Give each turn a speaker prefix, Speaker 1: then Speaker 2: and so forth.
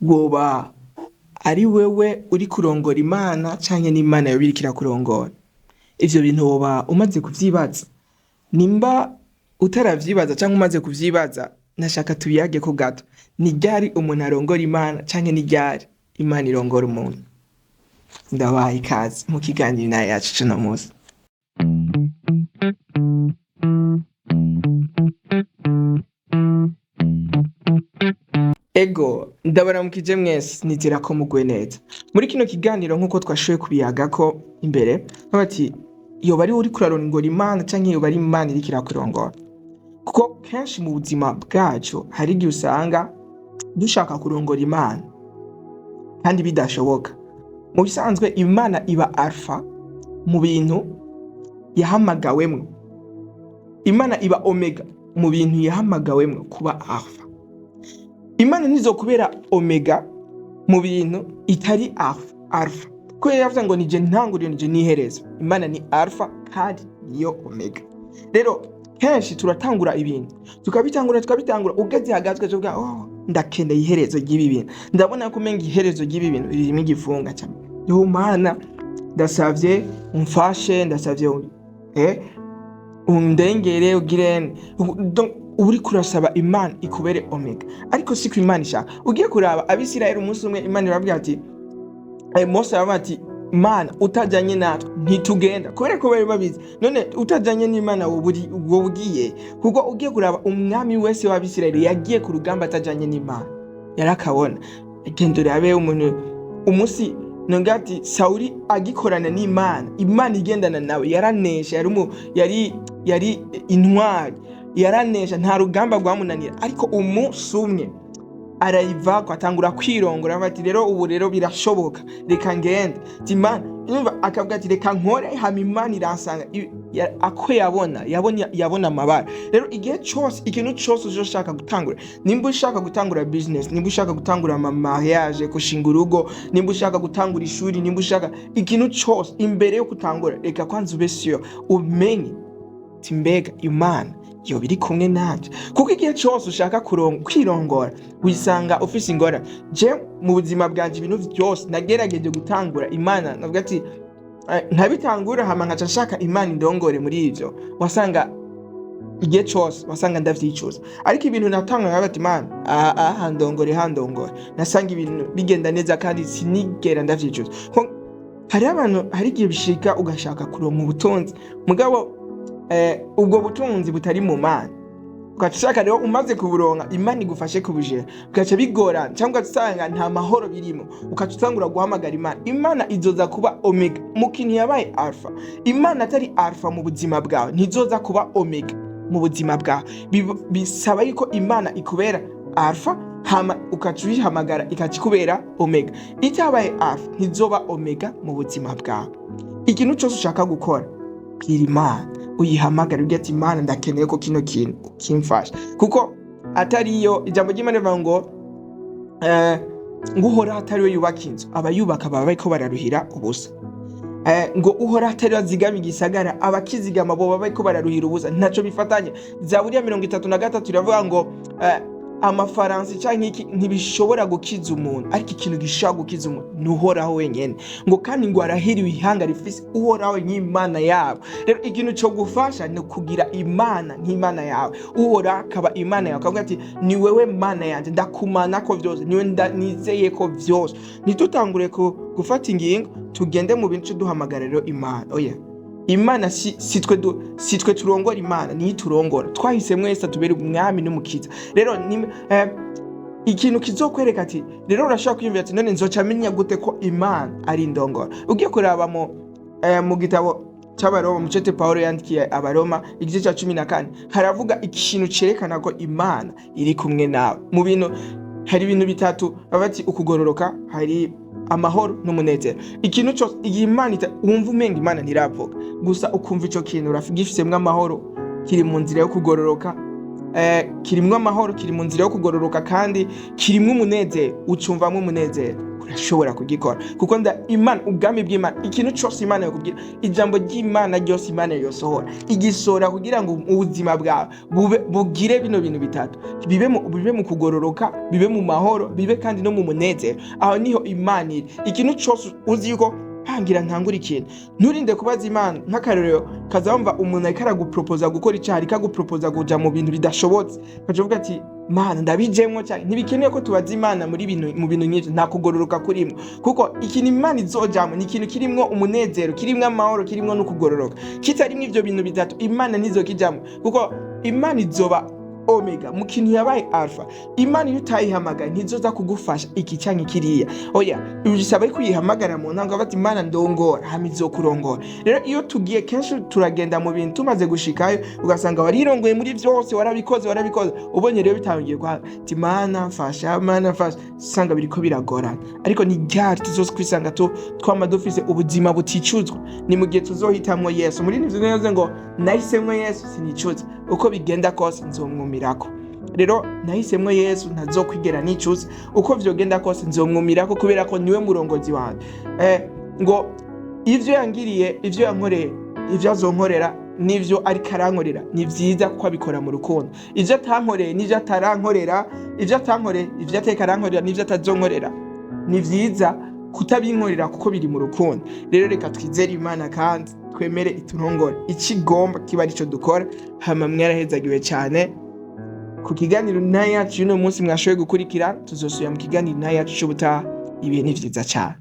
Speaker 1: woba ari wewe uri kurongora Imana canke n'Imana yoba iriko irakurongora? Ivyo bintu woba umaze kuvyibaza? Nimba utaravyibaza canke umaze kuvyibaza, nashaka tubiyageko gato. Ni ryari umuntu arongora Imana canke ni ryari Imana irongora umuntu? Ndabaha ikaze mu kiganiro yacu c'uno musi. Ego, ndabaramukije mwese, nizera ko mugwe neza. Muri kino kiganiro nkuko twashoboye kubiyagako imbere, bati yoba ari uri kurarongora Imana canke yoba ari Imana iriko irakurongora. Kuko kenshi mu buzima bwacu hari igihe usanga dushaka kurongora Imana kandi bidashoboka. Mu bisanzwe Imana iba alpha mu bintu yahamagawemwo. Imana iba omega mu bintu yahamagawemwo kuba alpha. Imana ntizokubera omega mu bintu itari alpha. Kuko yavuze ngo nije ntanguriro nije niherezo. Imana ni alpha kandi niyo omega. Rero kenshi turatangura ibintu tukabitangura ugeze hagati ukavuga ndakeneye iherezo ry'ibi bintu, ndabona ko umenga iherezo ry'ibi bintu ririmo igifunga cyane. Yo Mana, ndasavye umfashe, ndasavye undengere ugirene. Uri kurasaba Imana ikubere omega, ariko siko Imana ishaka. Ugiye kuraba Abisirayeli umunsi umwe Imana irababwira ati Mose aravuga ati Mana utajanye natwe ntitugenda, kubera ko bari babizi. None utajanye n'Imana wowe ugiye? Kuko ugiye kuraba umwami wese w'Abisirayeli yagiye ku rugamba atajanye n'Imana, yarakabona. Agenda abe umuntu umunsi nongati Sauli agikorana n'Imana, Imana igendana nawe, yaranesha, yari intwari, yaranesha, nta rugamba rwamunanira. Ariko umunsi umwe arayiva ko atangura kwirongora, bati rero ubu rero birashoboka, reka ngende. Imana nyumva akavuga ati reka nkore, hama Imana iransanga. Ako yabona amabara. Rero igihe cyose, ikintu cyose uzoshaka gutangura, nimba ushaka gutangura business, nimba ushaka gutangura mariage, kushinga urugo, nimba ushaka gutangura ishuri, nimba ushaka ikintu cyose, imbere yo gutangura reka kwanza ube sure umenye ati mbega Imana yoba iri kumwe nanje. Kuko igihe cyose ushaka kwirongora wisanga ufise ingorane. Je mu buzima bwanje ibintu byose nagerageje gutangura Imana, navuga ati ntabitangura hama nkaca nshaka Imana indongore muri ivyo, wasanga igihe cyose wasanga ndavyicuza. Ariko ibintu natanga nkabati Imana handongore, nasanga ibintu bigenda neza kandi sinigera ndavyicuza. Hari abantu hari igihe bishika ugashaka kuronka ubutunzi, mugabo ubwo butunzi butari mu Mana. Ukashaka rero umaze kuburonka Imana igufashe kubujera, ugaca bigorana cyangwa usanga nta mahoro birimo, ukaca utangura guhamagara Imana. Imana izoza kuba omega mu kintu yabaye alpha. Imana atari alpha mu buzima bwawe ntizoza kuba omega mu buzima bwawe. Bisaba yuko Imana ikubera alpha hama ukaca uyihamagara ikakikubera omega. Itabaye alpha ntizoba omega mu buzima bwawe. Ikintu cyose ushaka gukora bwira Imana, uyihamagara ugira ati Imana ndakeneye ko kino kintu kimfasha. Kuko atari iyo ijambo ry'Imana rivuga ngo uhora atari we yubaka inzu, abayubaka baba bariko bararuhira ubusa. Ngo uhora atari we azigama igisagara, abakizigama bo baba bariko bararuhira ubusa. Ntaco bifatanye. Zaburi ya 33 iravuga ngo amafaransa canke iki ntibishobora gukiza umuntu, ariko ikintu gishaka gukiza umuntu nuhoraho wenyene. Ngo kandi ngo arahiriwe ihanga rifise uhoraho nk'Imana yabo. Rero ikintu cyo gufasha ni kugira Imana nk'Imana yawe. Uhora akaba Imana yawe, akavuga ati ni wewe Mana yanje, ndakumana ko vyose, niwe nizeye ko vyose. Nitutangure gufata ingingo tugende mu bintu duhamagara rero Imana. Oya, Imana sitwe turongora, Imana niyo turongora. Twahise mwese tubere umwami n'umukiza. Rero ikintu kizokwereka ati rero urashaka kwiyumvira ati none nzoca menya gute ko Imana ari indongora. Ugiye kuraba mu gitabo cy'Abaroma, mu cete Paulo yandikiye Abaroma igice cya 14, haravuga ikintu cerekana ko Imana iri kumwe nawe. Mu bintu hari ibintu bitatu, bati ukugororoka, hari amahoro n'umunezero. Ikintu cyose igihe Imana wumva umenga Imana ntiravuga, gusa ukumva ico kintu urafigifisemwe amahoro, kiri mu nzira yo kugororoka, kirimwe amahoro, kiri mu nzira yo kugororoka kandi kirimwe umunezero, ucumvamwe umunezero, ndashobora kugikora kuko Imana ubwami bw'Imana ikintu cyose Imana yakubwira ijambo ry'Imana ryose Imana yosohora igisora kugira ngo ubuzima bwawe bugire bino bintu bitatu bibe mu kugororoka bibe mu mahoro bibe kandi no mu munezero. Aho niho Imana iri. Ikintu cyose uzi yuko pangira ntangura ikintu nturinde kubaza Imana nk'akarorero kazamva umuntu ariko aragupropoza gukora icyaha ariko agupropoza kuja mu bintu bidashobotse ukavuga ati Mana ndabijemwo cyane. Ntibikeneye ko tubaza Imana mu bintu nyinshi nta kugororoka kurimo kuko ikintu Imana izojamo ni ikintu kirimwo umunezero kirimwo amahoro kirimwo no kugororoka. Kitarimwo ivyo bintu bitatu Imana nizokijamo kuko Imana izoba omega mu kintu yabaye alpha. Imana iyo utayihamagaye ntizoza kugufasha iki canke kiriya. Oya bisaba ko uyihamagara mu ntango bati Imana ndongora hamizo kurongora. Rero iyo tugiye kenshi turagenda mu bintu tumaze gushikayo ugasanga warirongoye muri byose warabikoze ubonye rero bitangiye kwa Imana mfasha sanga biriko biragorana. Ariko ni ryari tuzoza kwisanga twama dufise ubuzima buticuzwa ni mu gihe tuzohitamwo Yesu. Muri nivyo neza ngo nahisemwo Yesu sinicuza uko bigenda kose nzomwumirako. Rero nahisemwo Yesu ntazokwigera nicuza uko vyogenda kose nzomwumirako kubera ko niwe murongozi wanje. Ngo ivyo yangiriye ivyo yankoreye ivyo azonkorera nivyo ariko arankorera ni vyiza kuko abikora mu rukundo. Ivyo atankoreye n'ivyo atarankorera ivyo atankoreye ivyo ateka arankorera n'ivyo atazonkorera ni vyiza kutabinkorera kuko biri mu rukundo. Rero reka twizere Imana kandi twemere iturongore ikigomba kiba arico dukora. Hama mwarahezagiwe cyane ku kiganiro na yacu y'uno munsi mwashoboye gukurikira. Tuzosubira mu kiganiro na yacu cy'ubutaha. Ibihe ni vyiza cyane.